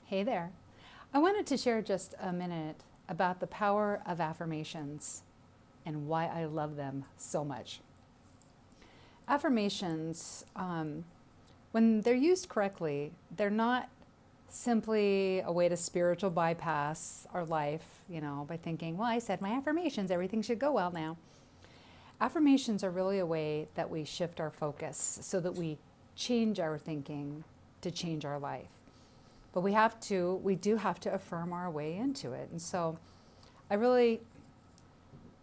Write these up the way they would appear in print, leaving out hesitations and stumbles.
Hey there. I wanted to share just a minute about the power of affirmations and why I love them so much. Affirmations, when they're used correctly, they're not simply a way to spiritual bypass our life, by thinking, well, I said my affirmations, everything should go well now. Affirmations are really a way that we shift our focus so that we change our thinking to change our life. But we do have to affirm our way into it. And so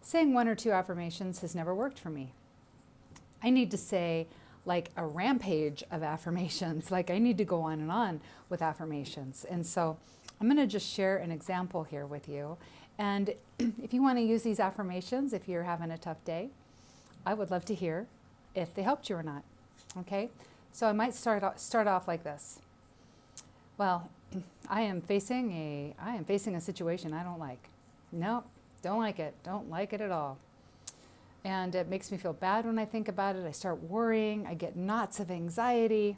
saying one or two affirmations has never worked for me. I need to say like a rampage of affirmations, like I need to go on and on with affirmations. And so I'm going to just share an example here with you. And if you want to use these affirmations, if you're having a tough day, I would love to hear if they helped you or not. Okay? So I might start off like this. Well, I am facing a situation I don't like. Nope, don't like it. Don't like it at all. And it makes me feel bad when I think about it. I start worrying. I get knots of anxiety.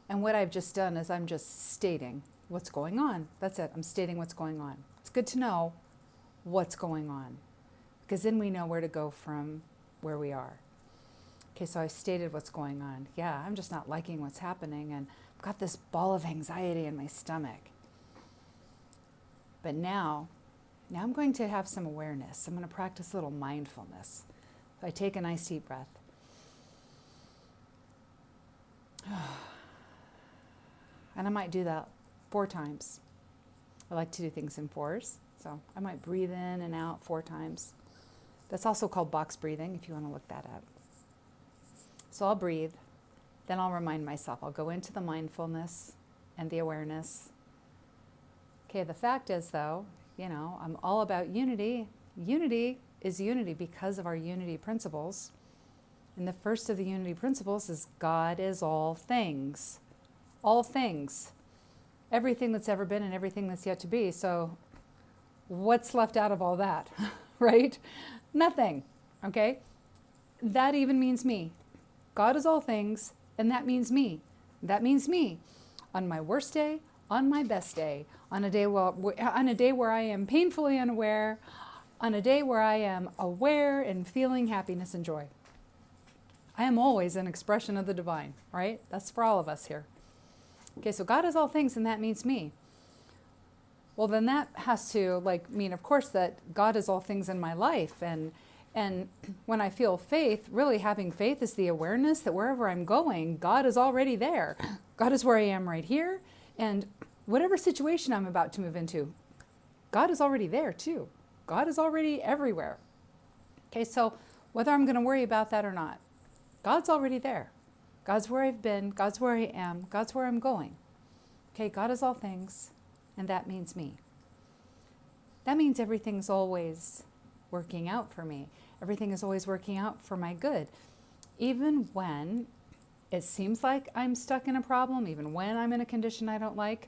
And what I've just done is I'm just stating what's going on. That's it. I'm stating what's going on. It's good to know what's going on, because then we know where to go from where we are. Okay, so I stated what's going on. Yeah, I'm just not liking what's happening, and I've got this ball of anxiety in my stomach. But now I'm going to have some awareness. I'm going to practice a little mindfulness. So I take a nice deep breath. And I might do that 4 times. I like to do things in 4s. So I might breathe in and out 4 times. That's also called box breathing, if you want to look that up. So I'll breathe. Then I'll remind myself. I'll go into the mindfulness and the awareness. Okay, the fact is, though, I'm all about unity. Unity is unity because of our unity principles. And the first of the unity principles is God is all things. All things. Everything that's ever been and everything that's yet to be. So what's left out of all that, right? Nothing, okay? That even means me. God is all things, and that means me. That means me. On my worst day, on my best day, on a day where I am painfully unaware, on a day where I am aware and feeling happiness and joy. I am always an expression of the divine, right? That's for all of us here. Okay, so God is all things, and that means me. Well, then that has to mean, of course, that God is all things in my life. And when I feel faith, really having faith is the awareness that wherever I'm going, God is already there. God is where I am right here. And whatever situation I'm about to move into, God is already there too. God is already everywhere. Okay, so whether I'm going to worry about that or not, God's already there. God's where I've been. God's where I am. God's where I'm going. Okay, God is all things, and that means me. That means everything's always working out for me. Everything is always working out for my good. Even when it seems like I'm stuck in a problem, even when I'm in a condition I don't like,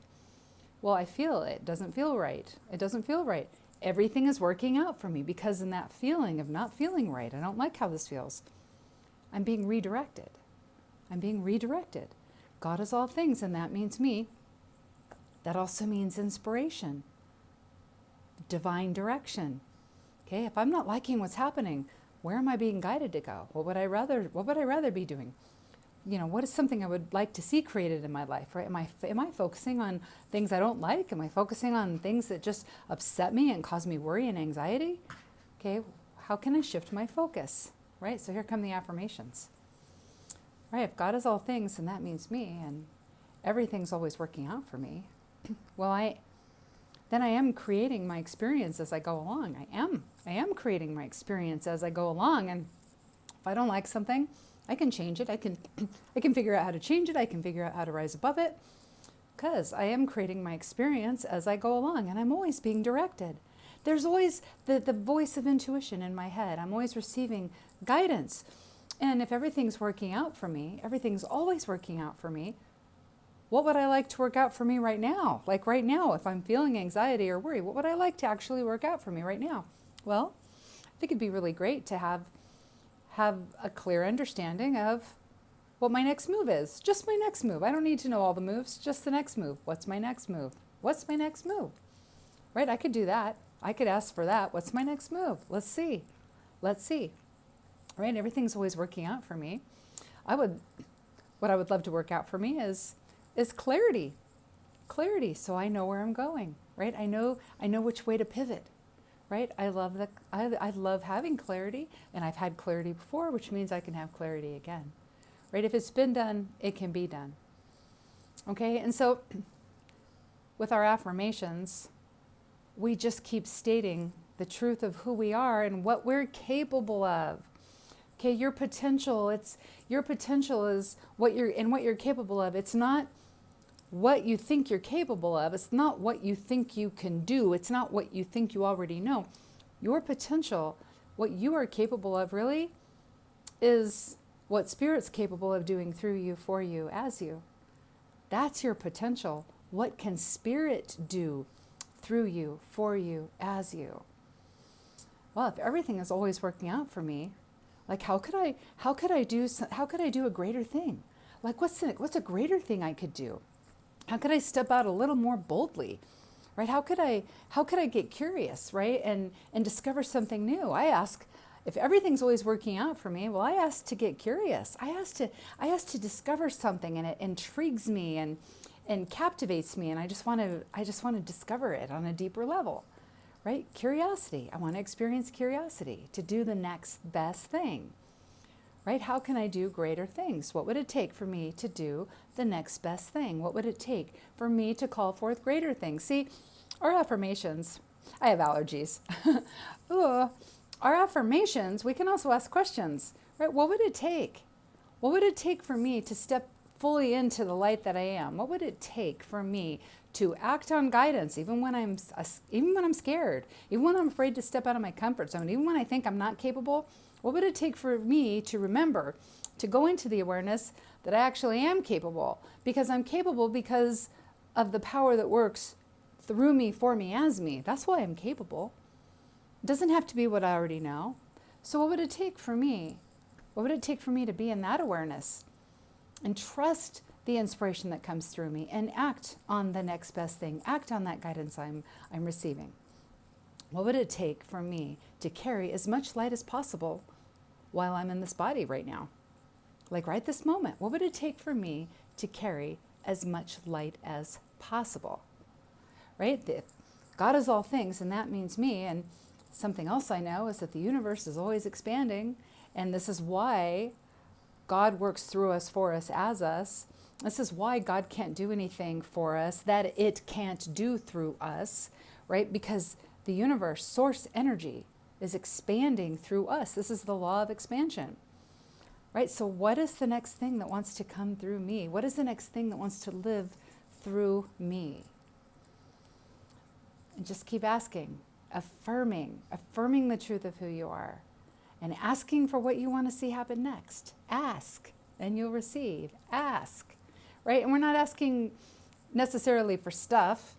well, I feel it doesn't feel right. It doesn't feel right. Everything is working out for me because in that feeling of not feeling right, I don't like how this feels, I'm being redirected. I'm being redirected. God is all things, and that means me. That also means inspiration, divine direction. Okay, if I'm not liking what's happening, where am I being guided to go? What would I rather be doing? What is something I would like to see created in my life, right? Am I focusing on things I don't like? Am I focusing on things that just upset me and cause me worry and anxiety? Okay, how can I shift my focus, right? So here come the affirmations. Right, if God is all things, and that means me, and everything's always working out for me, well, then I am creating my experience as I go along. I am creating my experience as I go along, and if I don't like something, I can change it. I can figure out how to change it. I can figure out how to rise above it, because I am creating my experience as I go along, and I'm always being directed. There's always the voice of intuition in my head. I'm always receiving guidance. And if everything's working out for me, everything's always working out for me, what would I like to work out for me right now? Like right now, if I'm feeling anxiety or worry, what would I like to actually work out for me right now? Well, I think it'd be really great to have a clear understanding of what my next move is. Just my next move. I don't need to know all the moves, just the next move. What's my next move? What's my next move? Right? I could do that. I could ask for that. What's my next move? Let's see. Let's see. Right? Everything's always working out for me. What I would love to work out for me is clarity. Clarity, so I know where I'm going, right? I know which way to pivot, right? I love having clarity, and I've had clarity before, which means I can have clarity again, right? If it's been done, it can be done. Okay, and so with our affirmations, we just keep stating the truth of who we are and what we're capable of. Okay, your potential is what you're capable of. It's not what you think you're capable of. It's not what you think you can do. It's not what you think you already know. Your potential, what you are capable of really, is what Spirit's capable of doing through you, for you, as you. That's your potential. What can Spirit do through you, for you, as you? Well, if everything is always working out for me, like how could I do a greater thing? Like what's a greater thing I could do? How could I step out a little more boldly? Right? How could I get curious, right? And discover something new? I ask, if everything's always working out for me, well, I ask to get curious. I ask to discover something, and it intrigues me and captivates me, and I just want to discover it on a deeper level. Right? Curiosity. I want to experience curiosity to do the next best thing. Right? How can I do greater things? What would it take for me to do the next best thing? What would it take for me to call forth greater things? See, our affirmations, I have allergies. Our affirmations, we can also ask questions, right? What would it take? What would it take for me to step fully into the light that I am? What would it take for me to act on guidance, even when I'm scared, even when I'm afraid to step out of my comfort zone, even when I think I'm not capable? What would it take for me to remember, to go into the awareness that I actually am capable? Because I'm capable because of the power that works through me, for me, as me. That's why I'm capable. It doesn't have to be what I already know. So what would it take for me? What would it take for me to be in that awareness and trust the inspiration that comes through me and act on the next best thing, act on that guidance I'm receiving? What would it take for me to carry as much light as possible while I'm in this body right now? Like right this moment, what would it take for me to carry as much light as possible? Right? God is all things, and that means me. And something else I know is that the universe is always expanding, and this is why God works through us, for us, as us. This is why God can't do anything for us that it can't do through us, right? Because the universe, source energy, is expanding through us. This is the law of expansion, right? So what is the next thing that wants to come through me? What is the next thing that wants to live through me? And just keep asking, affirming the truth of who you are, and asking for what you want to see happen next. Ask, and you'll receive. Ask, right? And we're not asking necessarily for stuff,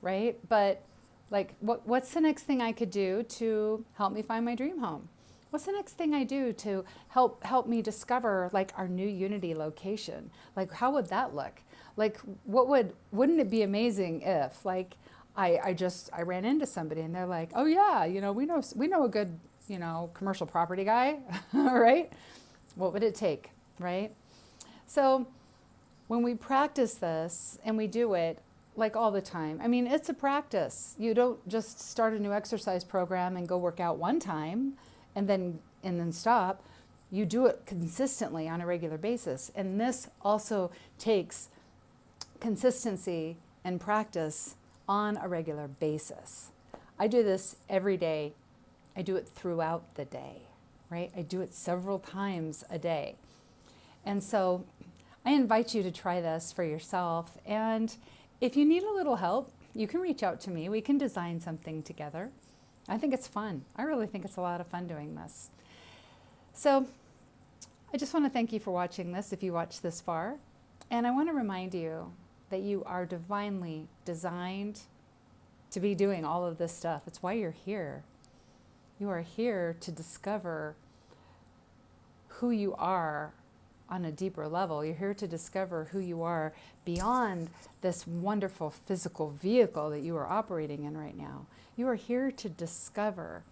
right? But like, what's the next thing I could do to help me find my dream home? What's the next thing I do to help me discover like our new Unity location? Like, how would that look? Like, wouldn't it be amazing if like I ran into somebody and they're like, oh yeah, we know a good, commercial property guy, right? What would it take, right? So when we practice this and we do it like all the time, I mean, it's a practice. You don't just start a new exercise program and go work out one time and then stop. You do it consistently on a regular basis. And this also takes consistency and practice on a regular basis. I do this every day. I do it throughout the day, right? I do it several times a day. And so I invite you to try this for yourself. And if you need a little help, you can reach out to me. We can design something together. I think it's fun. I really think it's a lot of fun doing this. So I just want to thank you for watching this, if you watched this far. And I want to remind you that you are divinely designed to be doing all of this stuff. It's why you're here. You are here to discover who you are on a deeper level. You're here to discover who you are beyond this wonderful physical vehicle that you are operating in right now. You are here to discover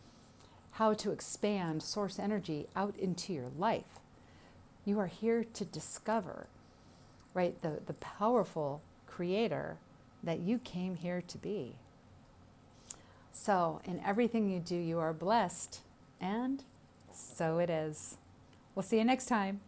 how to expand source energy out into your life. You are here to discover, right, the powerful creator that you came here to be. So in everything you do, you are blessed, and so it is. We'll see you next time.